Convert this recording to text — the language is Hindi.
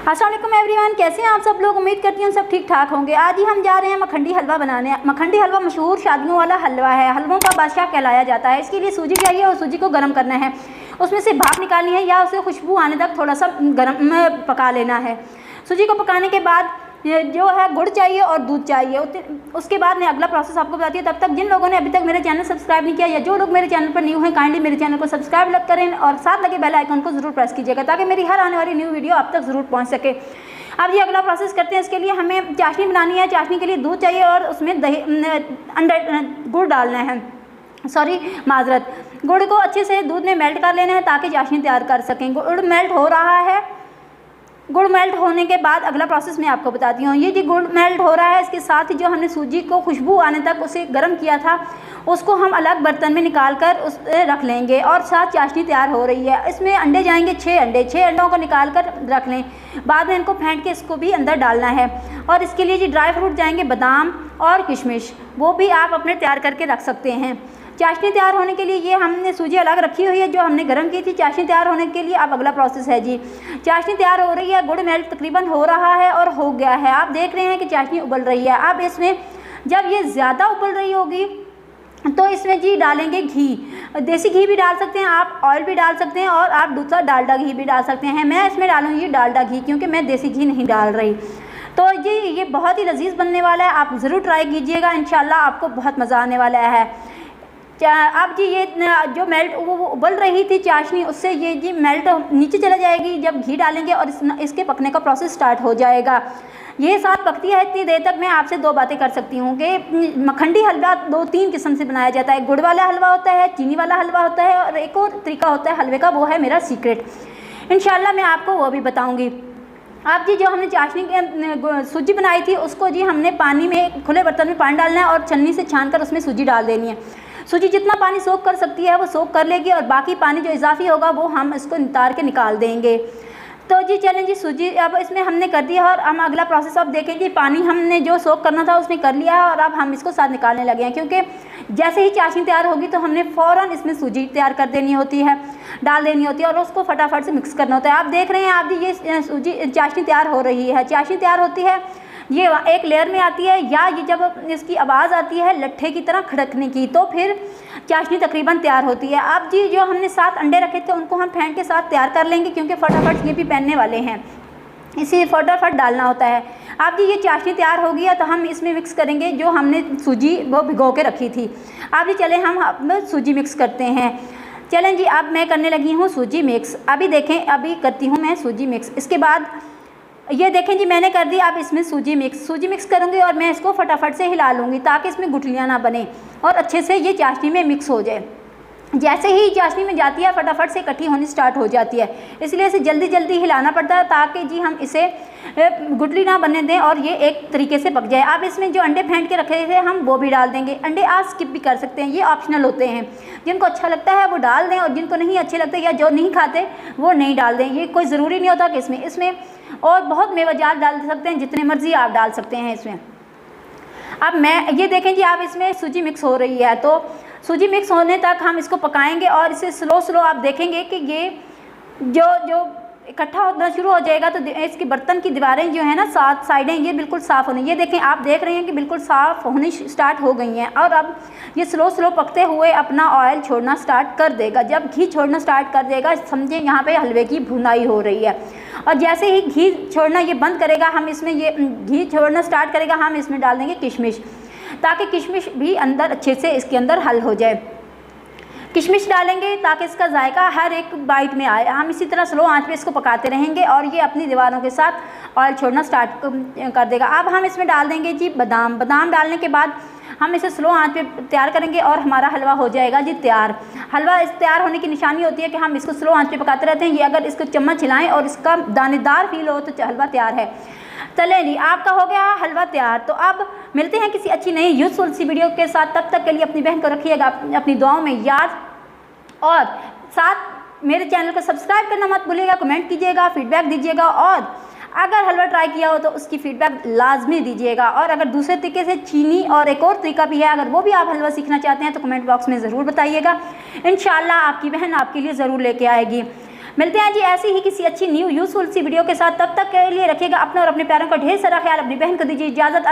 अस्सलाम वालेकुम एवरीवन, कैसे हैं आप सब लोग। उम्मीद करती हूँ सब ठीक ठाक होंगे। आज ही हम जा रहे हैं मखंडी हलवा बनाने। मखंडी हलवा मशहूर शादियों वाला हलवा है, हलवों का बादशाह कहलाया जाता है। इसके लिए सूजी चाहिए और सूजी को गर्म करना है, उसमें से भाप निकालनी है या उसे खुशबू आने तक थोड़ा सा गर्म में पका लेना है। सूजी को पकाने के बाद जो है गुड़ चाहिए और दूध चाहिए। उसके बाद मैं अगला प्रोसेस आपको बताती हूँ। तब तक जिन लोगों ने अभी तक मेरे चैनल सब्सक्राइब नहीं किया या जो लोग मेरे चैनल पर न्यू हैं, काइंडली मेरे चैनल को सब्सक्राइब करें और साथ लगे बेल आइकन को जरूर प्रेस कीजिएगा ताकि मेरी हर आने वाली न्यू वीडियो आप तक जरूर पहुँच सके। अब ये अगला प्रोसेस करते हैं। इसके लिए हमें चाशनी बनानी है। चाशनी के लिए दूध चाहिए और उसमें गुड़ डालना है। माजरत, गुड़ को अच्छे से दूध में मेल्ट कर लेना है ताकि चाशनी तैयार कर सकें। गुड़ मेल्ट हो रहा है। गुड़ मेल्ट होने के बाद अगला प्रोसेस मैं आपको बताती हूँ। ये जी गुड़ मेल्ट हो रहा है, इसके साथ ही जो हमने सूजी को खुशबू आने तक उसे गर्म किया था उसको हम अलग बर्तन में निकाल कर उस रख लेंगे और साथ चाशनी तैयार हो रही है। इसमें अंडे जाएंगे 6 अंडों को निकाल कर रख लें। बाद में इनको फेंट के इसको भी अंदर डालना है। और इसके लिए जी ड्राई फ्रूट जाएंगे बादाम और किशमिश, वो भी आप अपने तैयार करके रख सकते हैं। चाशनी तैयार होने के लिए ये हमने सूजी अलग रखी हुई है जो हमने गर्म की थी। चाशनी तैयार होने के लिए अब अगला प्रोसेस है जी, चाशनी तैयार हो रही है। गुड़ मेल्ट तकरीबन हो रहा है और हो गया है। आप देख रहे हैं कि चाशनी उबल रही है। अब इसमें जब ये ज़्यादा उबल रही होगी तो इसमें जी डालेंगे घी। देसी घी भी डाल सकते हैं आप, ऑयल भी डाल सकते हैं और आप दूसरा डालडा घी भी डाल सकते हैं। मैं इसमें डालूँगी डालडा घी क्योंकि मैं देसी घी नहीं डाल रही। तो जी ये बहुत ही लजीज बनने वाला है, आप ज़रूर ट्राई कीजिएगा, इंशाल्लाह आपको बहुत मज़ा आने वाला है। अब जी ये जो मेल्ट वो उबल रही थी चाशनी, उससे ये जी मेल्ट नीचे चला जाएगी जब घी डालेंगे और इसके पकने का प्रोसेस स्टार्ट हो जाएगा। ये साथ पकती है इतनी देर तक मैं आपसे 2 बातें कर सकती हूँ कि मखंडी हलवा 2-3 किस्म से बनाया जाता है। गुड़ वाला हलवा होता है, चीनी वाला हलवा होता है और एक और तरीका होता है हलवे का, वो है मेरा सीक्रेट। इंशाल्लाह मैं आपको वो भी बताऊँगी। अब जी जो हमने चाशनी की सूजी बनाई थी उसको जी हमने पानी में, खुले बर्तन में पानी डालना है और छन्नी से छान कर उसमें सूजी डाल देनी है। सूजी जितना पानी सोख कर सकती है वो सोख कर लेगी और बाकी पानी जो इजाफी होगा वो हम इसको नितार के निकाल देंगे। तो जी चलें जी, सूजी अब इसमें हमने कर दिया और हम अगला प्रोसेस अब देखें जी। पानी हमने जो सोख करना था उसने कर लिया है और अब हम इसको साथ निकालने लगे हैं क्योंकि जैसे ही चाशनी तैयार होगी तो हमने फ़ौरन इसमें सूजी तैयार कर देनी होती है, डाल देनी होती है और उसको फटाफट से मिक्स करना होता है। आप देख रहे हैं आप जी ये सूजी चाशनी तैयार हो रही है। चाशनी तैयार होती है, ये एक लेयर में आती है या ये जब इसकी आवाज़ आती है लट्ठे की तरह खड़कने की तो फिर चाशनी तकरीबन तैयार होती है। अब जी जो हमने 7 अंडे रखे थे उनको हम फेंट के साथ तैयार कर लेंगे क्योंकि फटाफट ये भी पहनने वाले हैं, इसी फटाफट डालना होता है। अब जी ये चाशनी तैयार हो गया तो हम इसमें मिक्स करेंगे जो हमने सूजी वो भिगो के रखी थी। अब जी चलें हम सूजी मिक्स करते हैं। चलें जी अब मैं करने लगी हूँ सूजी मिक्स। अभी देखें, अभी करती हूँ मैं सूजी मिक्स। इसके बाद ये देखें जी मैंने कर दी। अब इसमें सूजी मिक्स करूँगी और मैं इसको फटाफट से हिला लूँगी ताकि इसमें गुठलियाँ ना बने और अच्छे से ये चाशनी में मिक्स हो जाए। जैसे ही चाशनी में जाती है फटाफट से इकट्ठी होनी स्टार्ट हो जाती है, इसलिए इसे जल्दी जल्दी हिलाना पड़ता है ताकि जी हम इसे गुठली ना बनने दें और ये एक तरीके से पक जाए। अब इसमें जो अंडे फेंट के रखे थे हम वो भी डाल देंगे। अंडे आप स्किप भी कर सकते हैं, ये ऑप्शनल होते हैं। जिनको अच्छा लगता है वो डाल दें और जिनको नहीं अच्छे लगते या जो नहीं खाते वो नहीं डाल दें। ये कोई ज़रूरी नहीं होता कि इसमें और बहुत मेवाजात डाल सकते हैं, जितने मर्जी आप डाल सकते हैं इसमें। अब मैं ये देखें जी आप इसमें सूजी मिक्स हो रही है तो सूजी मिक्स होने तक हम इसको पकाएंगे और इसे स्लो आप देखेंगे कि ये जो इकट्ठा होना शुरू हो जाएगा तो इसकी बर्तन की दीवारें जो है ना, 7 साइडें ये बिल्कुल साफ़ होनी। ये देखें, आप देख रहे हैं कि बिल्कुल साफ़ होनी स्टार्ट हो गई हैं और अब ये स्लो पकते हुए अपना ऑयल छोड़ना स्टार्ट कर देगा। जब घी छोड़ना स्टार्ट कर देगा समझें यहाँ पे हलवे की भुनाई हो रही है। और जैसे ही घी छोड़ना ये बंद करेगा, हम इसमें ये घी छोड़ना स्टार्ट करेगा, हम इसमें डाल देंगे किशमिश ताकि किशमिश भी अंदर अच्छे से इसके अंदर हल हो जाए। किशमिश डालेंगे ताकि इसका जायका हर एक बाइट में आए। हम इसी तरह स्लो आंच पे इसको पकाते रहेंगे और ये अपनी दीवारों के साथ ऑयल छोड़ना स्टार्ट कर देगा। अब हम इसमें डाल देंगे जी बादाम डालने के बाद हम इसे स्लो आंच पे तैयार करेंगे और हमारा हलवा हो जाएगा जी तैयार। हलवा इस तैयार होने की निशानी होती है कि हम इसको स्लो आंच पे पकाते रहते हैं। ये अगर इसको चम्मच हिलाएं और इसका दानेदार फील हो तो हलवा तैयार है। चलें जी, आपका हो गया हलवा तैयार। तो अब मिलते हैं किसी अच्छी नई यूज़फुल सी वीडियो के साथ। तब तक के लिए अपनी बहन को रखिएगा अपनी दुआओं में याद और साथ मेरे चैनल को सब्सक्राइब करना मत भूलिएगा। कमेंट कीजिएगा, फीडबैक दीजिएगा और अगर हलवा ट्राई किया हो तो उसकी फ़ीडबैक लाजमी दीजिएगा। और अगर दूसरे तरीके से चीनी और एक और तरीका भी है, अगर वो भी आप हलवा सीखना चाहते हैं तो कमेंट बॉक्स में ज़रूर बताइएगा। इंशाल्लाह आपकी बहन आपके लिए ज़रूर लेके आएगी। मिलते हैं जी ऐसी ही किसी अच्छी न्यू यूजफुल सी वीडियो के साथ। तब तक के लिए रखिएगा अपना और अपने प्यारों का ढेर सारा ख्याल। अपनी बहन को दीजिए इजाजत।